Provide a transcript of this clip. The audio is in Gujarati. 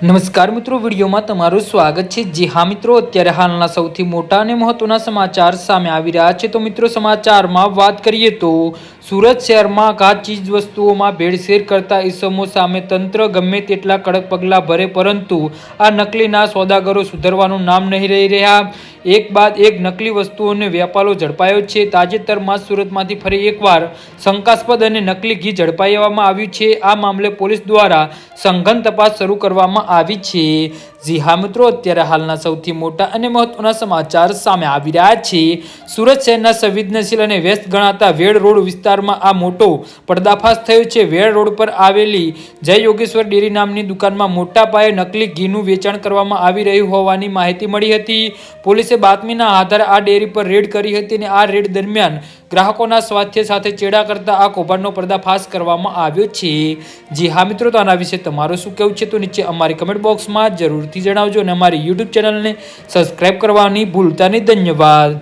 નમસ્કાર મિત્રો, વિડીયોમાં તમારું સ્વાગત છે। જી હા મિત્રો, અત્યારે હાલના સૌથી મોટા અને મહત્વના સમાચાર સામે આવી રહ્યા છે। તો મિત્રો, સમાચારમાં વાત કરીએ તો સુરત શહેરમાં કાચ ચીજ વસ્તુઓમાં ભેળસેળ કરતા ઇસમો સામે તંત્ર ગમે તેટલા કડક પગલાં ભરે, પરંતુ આ નકલીના સોદાગરો સુધરવાનું નામ નહીં લઈ રહ્યા। એક બાદ એક નકલી વસ્તુઓનો વેપારો ઝડપાયો છે। તાજેતરમાં સુરતમાંથી ફરી એકવાર શંકાસ્પદ અને નકલી ઘી ઝડપાવવામાં આવ્યું છે। આ મામલે પોલીસ દ્વારા સઘન તપાસ શરૂ કરવામાં આવી છે। જી હા મિત્રો, અત્યારે હાલના સૌથી મોટા અને મહત્વના સમાચાર સામે આવી રહ્યા છે। સુરત શહેરના સંવેદનશીલ અને વ્યસ્ત ગણાતા વેડ રોડ વિસ્તારમાં આ મોટો પર્દાફાશ થયો છે। વેડ રોડ પર આવેલી જય યોગેશ્વર ડેરી નામની દુકાનમાં મોટા પાયે નકલી ઘીનું વેચાણ કરવામાં આવી રહ્યું હોવાની માહિતી મળી હતી। પોલીસે બાતમીના આધારે આ ડેરી પર રેડ કરી હતી અને આ રેડ દરમિયાન ગ્રાહકોના સ્વાસ્થ્ય સાથે ચેડા કરતા આ કૌભાંડનો પર્દાફાશ કરવામાં આવ્યો છે। જી હા મિત્રો, તો આના વિશે તમારું શું કહેવું છે તો નીચે અમારી કમેન્ટ બોક્સમાં જરૂરથી જણાવજો અને અમારી યુટ્યુબ ચેનલને સબસ્ક્રાઇબ કરવાની ભૂલતા નહીં। ધન્યવાદ।